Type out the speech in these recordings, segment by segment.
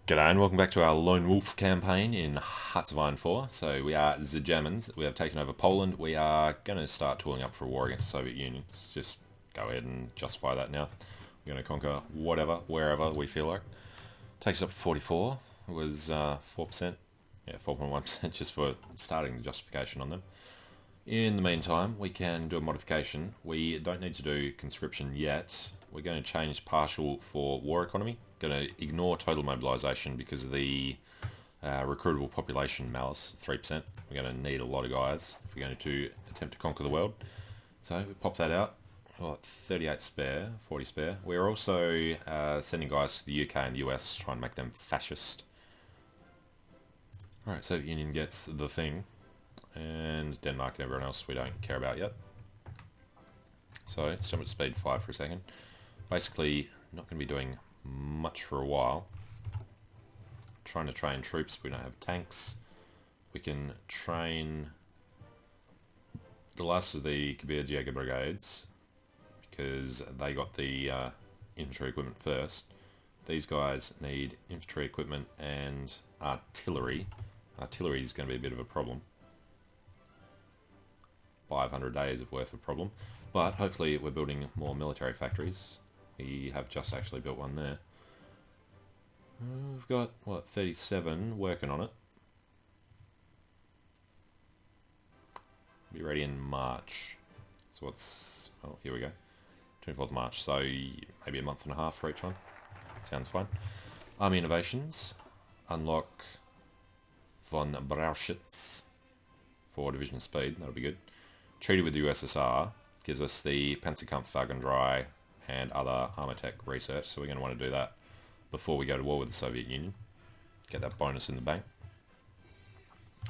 G'day and welcome back to our Lone Wolf campaign in Hearts of Iron 4. So we are the Germans, we have taken over Poland, we are going to start tooling up for a war against the Soviet Union. Let's just go ahead and justify that now. We're going to conquer whatever, wherever we feel like. Takes us up to 44, it was 4%, yeah 4.1% just for starting the justification on them. In the meantime, we can do a modification. We don't need to do conscription yet. We're going to change partial for war economy. Going to ignore total mobilisation because of the recruitable population malice, 3%. We're going to need a lot of guys if we're going to attempt to conquer the world. So we pop that out. Well, 38 spare, 40 spare. We're also sending guys to the UK and the US to try and make them fascist. Alright, Soviet Union gets the thing. And Denmark and everyone else we don't care about yet. So let's jump at speed 5 for a second. Basically, not going to be doing much for a while. Trying to train troops, we don't have tanks. We can train the last of the Kabir brigades because they got the infantry equipment first. These guys need infantry equipment and artillery. Artillery is going to be a bit of a problem. 500 days of worth of problem, but hopefully we're building more military factories. We have just actually built one there. We've got, what, 37 working on it. Be ready in March. So what's, oh, here we go. 24th March, so maybe a month and a half for each one. Sounds fine. Army Innovations. Unlock von Brauchitz for division speed, that'll be good. Treaty with the USSR gives us the Panzerkampfwagen and other armor tech research, so we're going to want to do that before we go to war with the Soviet Union. Get that bonus in the bank.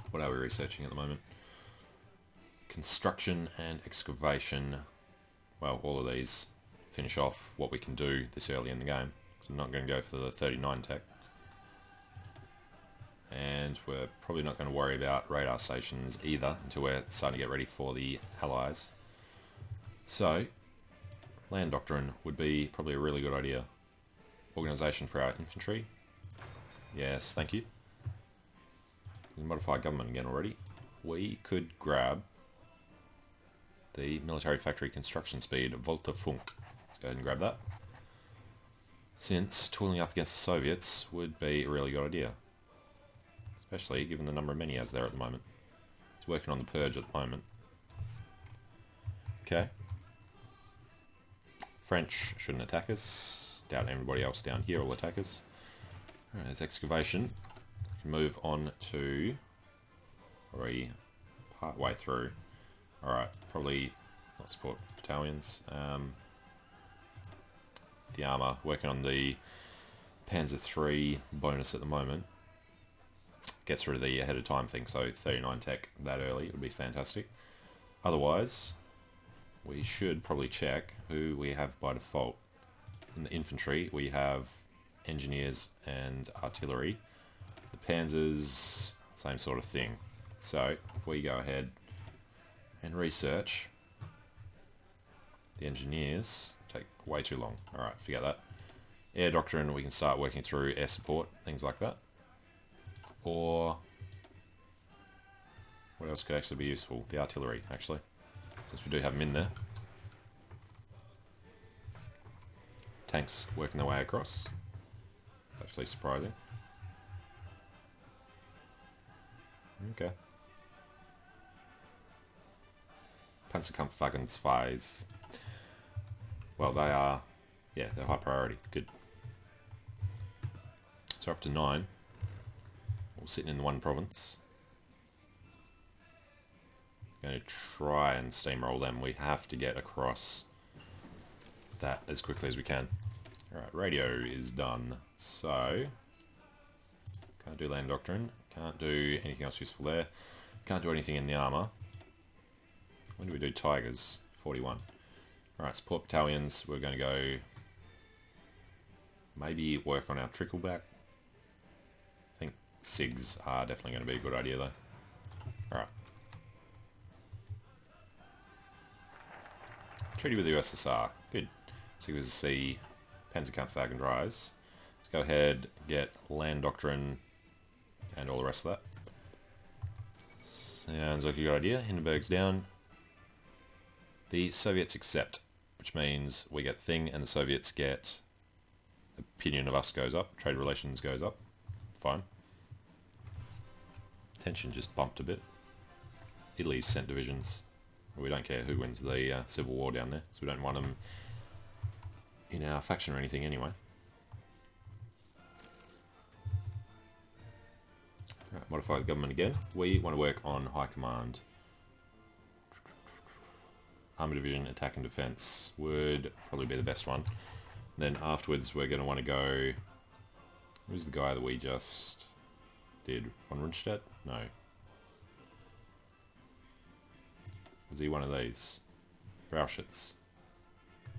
What are we researching at the moment? Construction and excavation. Well, all of these finish off what we can do this early in the game. So I'm not going to go for the 39 tech. And we're probably not going to worry about radar stations either until we're starting to get ready for the Allies. So, land doctrine would be probably a really good idea. Organisation for our infantry. Yes, thank you. We can modify government again already. We could grab the military factory construction speed, Volta Funk. Let's go ahead and grab that. Since tooling up against the Soviets would be a really good idea. Especially given the number of men he has there at the moment. He's working on the purge at the moment. Okay. French shouldn't attack us. Doubt everybody else down here will attack us. Alright, there's excavation. We can move on to... already part way through. Alright, probably not support battalions. The armour, working on the Panzer III bonus at the moment. Gets rid of the ahead of time thing, so 39 tech that early would be fantastic. Otherwise, we should probably check who we have by default. In the infantry, we have engineers and artillery. The panzers, same sort of thing. So, if we go ahead and research, the engineers take way too long. Alright, forget that. Air doctrine, we can start working through air support, things like that. Or what else could actually be useful? The artillery, actually, since we do have them in there. Tanks working their way across. It's actually surprising. Okay. Panzerkampfwagen 2s. Well, they are, yeah, they're high priority. Good. So up to 9. Sitting in one province. Going to try and steamroll them. We have to get across that as quickly as we can. Alright, radio is done. So, can't do land doctrine. Can't do anything else useful there. Can't do anything in the armour. When do we do tigers? 41. Alright, support battalions. We're going to go maybe work on our trickleback. SIGs are definitely going to be a good idea though. Alright. Treaty with the USSR. Good. So this is the Panzerkampfwagen drives. go ahead, get land doctrine, and all the rest of that. Sounds like a good idea. Hindenburg's down. The Soviets accept, which means we get thing and the Soviets get opinion of us goes up, trade relations goes up. Fine. Tension just bumped a bit. Italy's sent divisions. We don't care who wins the civil war down there, so we don't want them in our faction or anything anyway. Right, modify the government again. We want to work on high command. Army division, attack and defense would probably be the best one. Then afterwards we're going to want to go... Who's the guy that we just did? Von Rundstedt? No. Was he one of these? Brauschitz.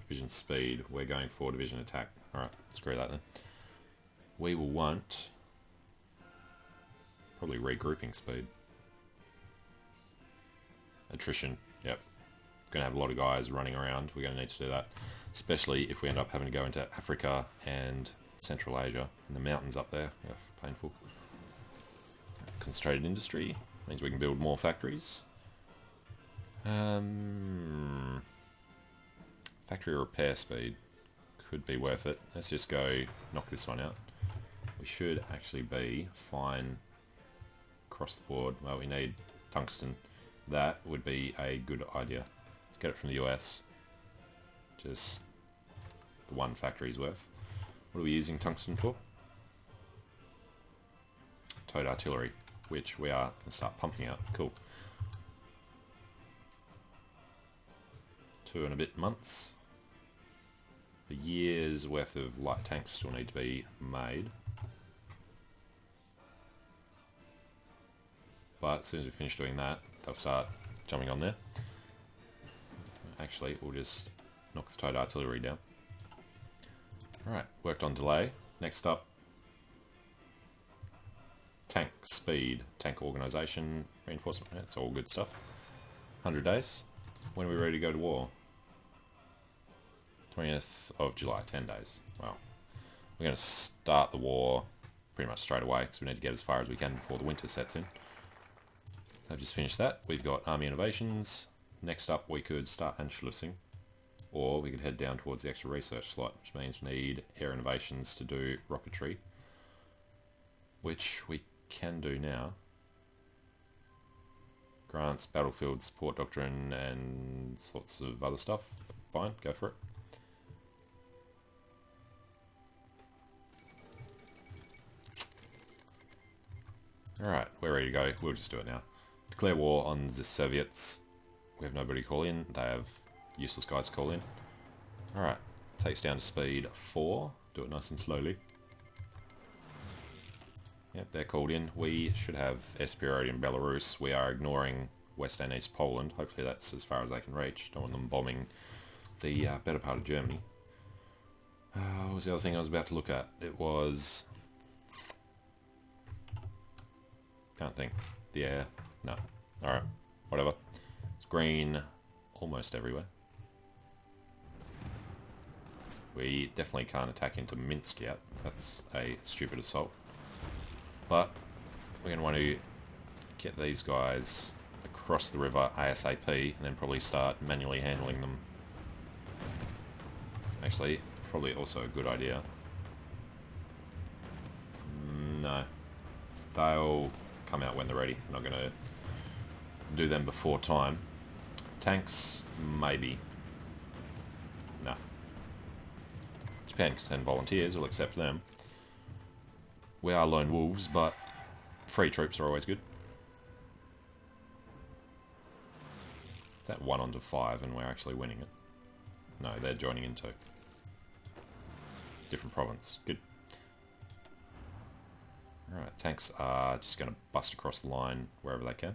Division speed. We're going for division attack. Alright, screw that then. We will want... probably regrouping speed. Attrition. Yep. Going to have a lot of guys running around. We're going to need to do that. Especially if we end up having to go into Africa and Central Asia. And the mountains up there. Yeah, painful. Concentrated industry. Means we can build more factories. Factory repair speed could be worth it. Let's just go knock this one out. We should actually be fine across the board. Well, we need tungsten. That would be a good idea. Let's get it from the US. Just the one factory's worth. What are we using tungsten for? Towed artillery, which we are going to start pumping out. Cool. 2 and a bit months. A year's worth of light tanks still need to be made. But as soon as we finish doing that, they'll start jumping on there. Actually, we'll just knock the towed artillery down. Alright, worked on delay. Next up, tank speed, tank organisation, reinforcement. That's all good stuff. 100 days. When are we ready to go to war? 20th of July, 10 days. Well, we're going to start the war pretty much straight away because we need to get as far as we can before the winter sets in. I've just finished that. We've got army innovations. Next up we could start Anschlussing, or we could head down towards the extra research slot, which means we need air innovations to do rocketry, which we can do now. Grants, battlefield support doctrine, and sorts of other stuff. Fine, go for it. Alright, we're ready to go. We'll just do it now. Declare war on the Soviets. We have nobody to call in. They have useless guys to call in. Alright, takes down to speed 4. Do it nice and slowly. Yep, they're called in. We should have air superiority in Belarus. We are ignoring West and East Poland. Hopefully that's as far as they can reach. Don't want them bombing the better part of Germany. What was the other thing I was about to look at? It was... Can't think. The air. No. Alright. Whatever. It's green almost everywhere. We definitely can't attack into Minsk yet. That's a stupid assault. But we're going to want to get these guys across the river ASAP and then probably start manually handling them. Actually, probably also a good idea. No. They'll come out when they're ready. I'm not going to do them before time. Tanks, maybe. No. Japan can send volunteers, we'll accept them. We are lone wolves, but free troops are always good. Is that 1 onto 5 and we're actually winning it? No, they're joining in too. Different province. Good. Alright, tanks are just going to bust across the line wherever they can.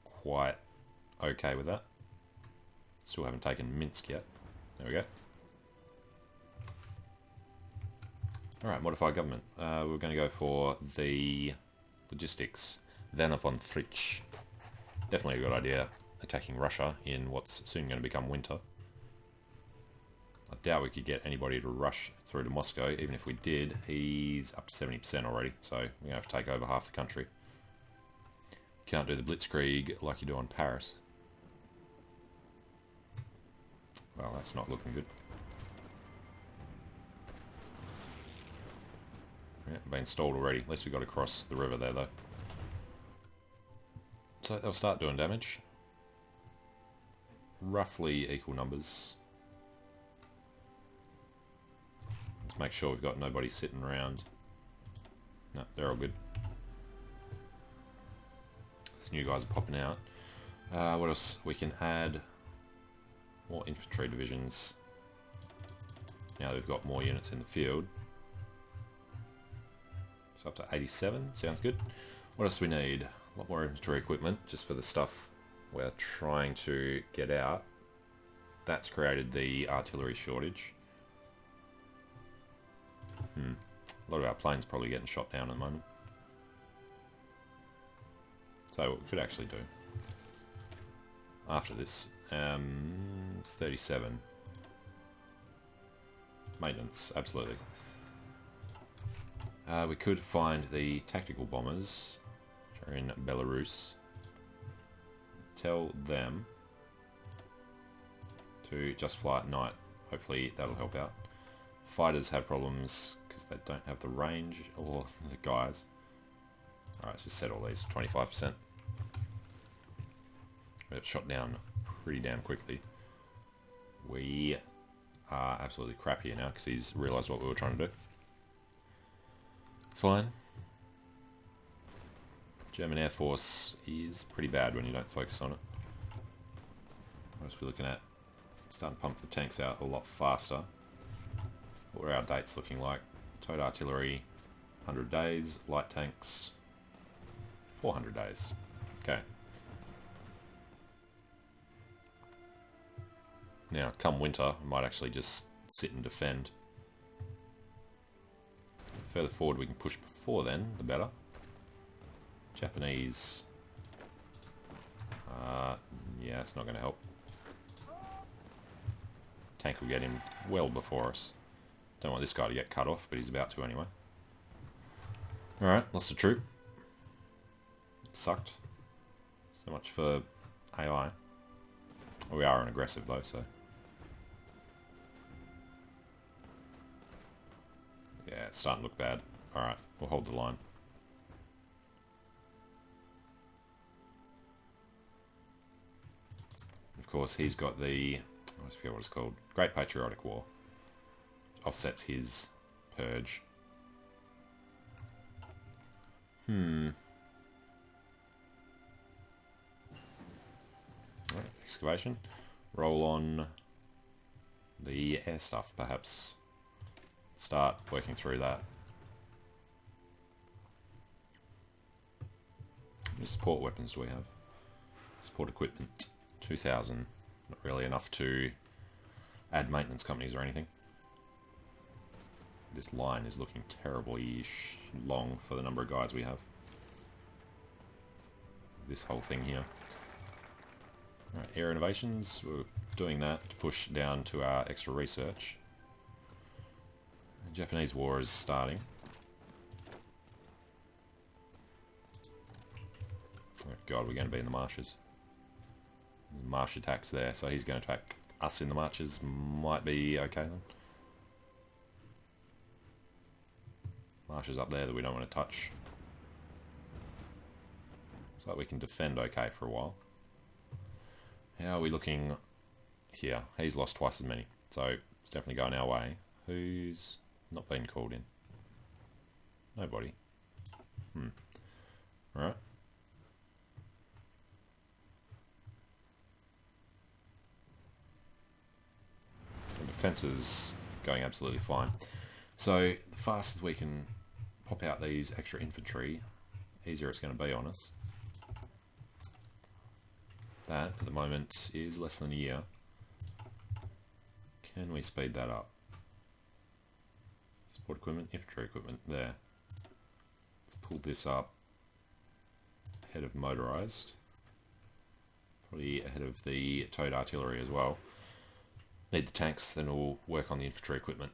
Quite okay with that. Still haven't taken Minsk yet. There we go. Alright, modify government. We're going to go for the logistics. Werner von Fritsch. Definitely a good idea attacking Russia in what's soon going to become winter. I doubt we could get anybody to rush through to Moscow. Even if we did, he's up to 70% already, so we're going to have to take over half the country. Can't do the blitzkrieg like you do on Paris. Well, that's not looking good. Yeah, been stalled already. At least we got across the river there, though. So they'll start doing damage. Roughly equal numbers. Let's make sure we've got nobody sitting around. No, they're all good. These new guys are popping out. What else? We can add more infantry divisions. Now we've got more units in the field. It's up to 87. Sounds good. What else do we need? A lot more infantry equipment just for the stuff we're trying to get out. That's created the artillery shortage. A lot of our planes probably getting shot down at the moment. So what we could actually do after this, it's 37. Maintenance, absolutely. We could find the tactical bombers, which are in Belarus. Tell them to just fly at night. Hopefully that'll help out. Fighters have problems because they don't have the range or the guys. Alright, let's just set all these 25%. We got shot down pretty damn quickly. We are absolutely crap here now because he's realised what we were trying to do. It's fine. German Air Force is pretty bad when you don't focus on it. What else are we looking at? Starting to pump the tanks out a lot faster. What are our dates looking like? Towed artillery, 100 days. Light tanks, 400 days. Okay. Now, come winter, we might actually just sit and defend. The further forward we can push before then, the better. Japanese... yeah, it's not going to help. Tank will get him well before us. Don't want this guy to get cut off, but he's about to anyway. Alright, lost a troop. It sucked. So much for AI. We are an aggressive though, so... yeah, it's starting to look bad. Alright, we'll hold the line. Of course, he's got the... I always forget what it's called. Great Patriotic War. Offsets his purge. Right, excavation. Roll on the air stuff, perhaps. Start working through that. How many support weapons do we have? Support equipment, 2,000. Not really enough to add maintenance companies or anything. This line is looking terribly long for the number of guys we have. This whole thing here. Alright, air innovations, we're doing that to push down to our extra research. The Japanese war is starting. Oh god, we're going to be in the marshes. Marsh attacks there, so he's going to attack us in the marshes. Might be okay then. Marshes up there that we don't want to touch. So that we can defend okay for a while. How are we looking here? He's lost twice as many, so it's definitely going our way. Who's not been called in? Nobody. Alright. Defense is going absolutely fine. So the faster we can pop out these extra infantry, easier it's going to be on us. That at the moment is less than a year. Can we speed that up? Support equipment, infantry equipment, there. Let's pull this up ahead of motorized. Probably ahead of the towed artillery as well. Need the tanks, then we'll work on the infantry equipment.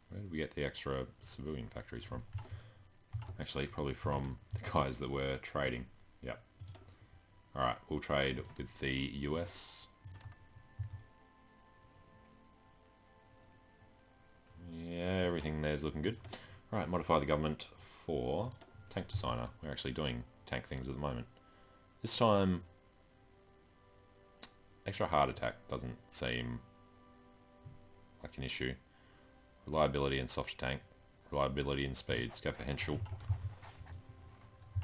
Where did we get the extra civilian factories from? Actually, probably from the guys that were trading. Yep. Alright, we'll trade with the US. Yeah, everything there's looking good. Alright, modify the government for tank designer. We're actually doing tank things at the moment. This time, extra hard attack doesn't seem like an issue. Reliability and soft tank. Reliability and speed. Let's go for Henschel.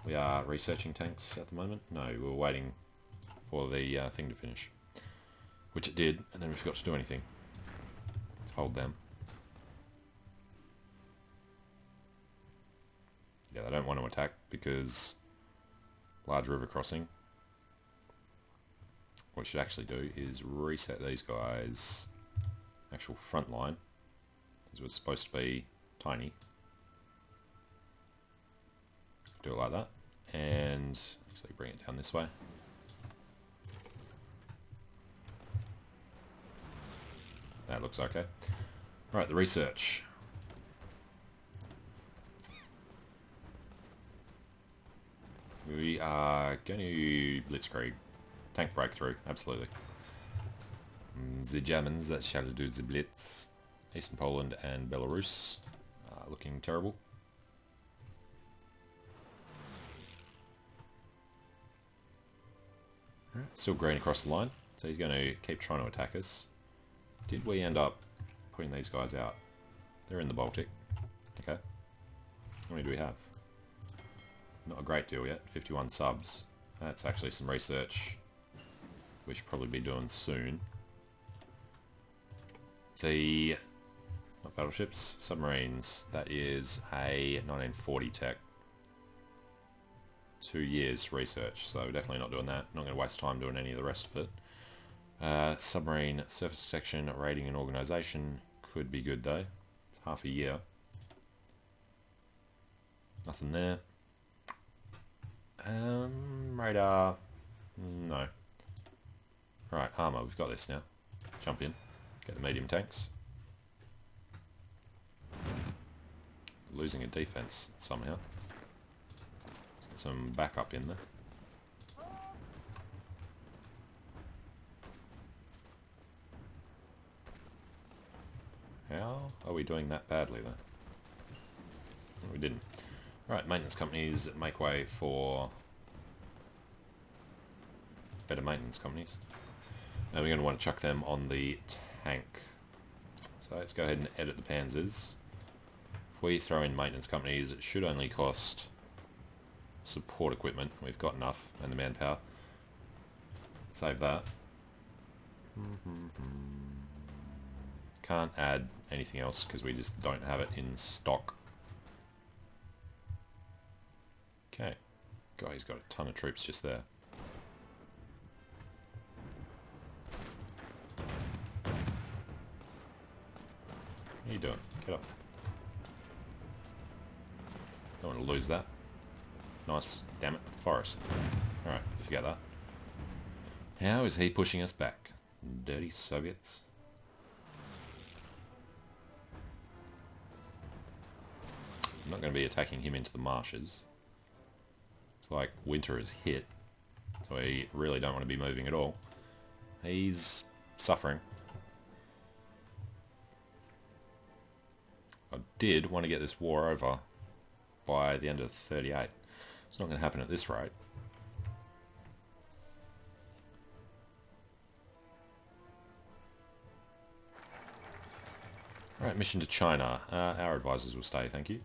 We are researching tanks at the moment. No, we were waiting for the thing to finish. Which it did, and then we forgot to do anything. Let's hold them. Yeah, they don't want to attack because large river crossing. What we should actually do is reset these guys' actual front line. This was supposed to be tiny. Do it like that. And actually bring it down this way. That looks okay. Right, the research. We are going to blitzkrieg. Tank breakthrough, absolutely. The Germans that shall do the blitz. Eastern Poland and Belarus are looking terrible. Still green across the line, so he's going to keep trying to attack us. Did we end up putting these guys out? They're in the Baltic. Okay. How many do we have? Not a great deal yet. 51 subs. That's actually some research we should probably be doing soon. The... not battleships, submarines. That is a 1940 tech. 2 years research, so definitely not doing that. Not going to waste time doing any of the rest of it. Submarine surface detection, rating and organisation could be good though. It's half a year. Nothing there. Radar, no. Right, armour, we've got this now. Jump in, get the medium tanks. Losing a defence somehow. Get some backup in there. How are we doing that badly though? We didn't. Right, maintenance companies make way for better maintenance companies. Now we're going to want to chuck them on the tank. So let's go ahead and edit the Panzers. If we throw in maintenance companies, it should only cost support equipment. We've got enough, and the manpower. Save that. Can't add anything else because we just don't have it in stock. Okay. God, he's got a ton of troops just there. What are you doing? Get up. Don't want to lose that. Nice. Damn it. Forest. Alright, forget that. How is he pushing us back? Dirty Soviets. I'm not going to be attacking him into the marshes. It's like winter has hit, so we really don't want to be moving at all. He's suffering. I did want to get this war over by the end of 38. It's not going to happen at this rate. Alright, mission to China. Our advisors will stay, thank you.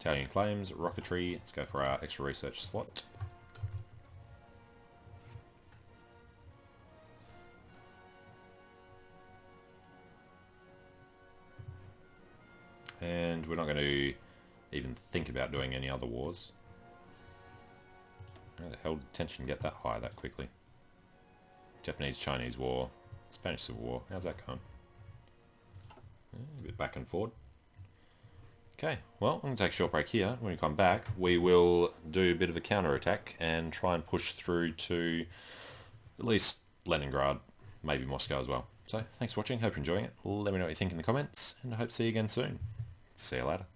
Italian claims, rocketry. Let's go for our extra research slot. And we're not going to even think about doing any other wars. How the hell did tension get that high that quickly? Japanese-Chinese War, Spanish Civil War. How's that going? A bit back and forward. Okay, well, I'm going to take a short break here. When we come back, we will do a bit of a counter-attack and try and push through to at least Leningrad, maybe Moscow as well. So, thanks for watching. Hope you're enjoying it. Let me know what you think in the comments, and I hope to see you again soon. See you later.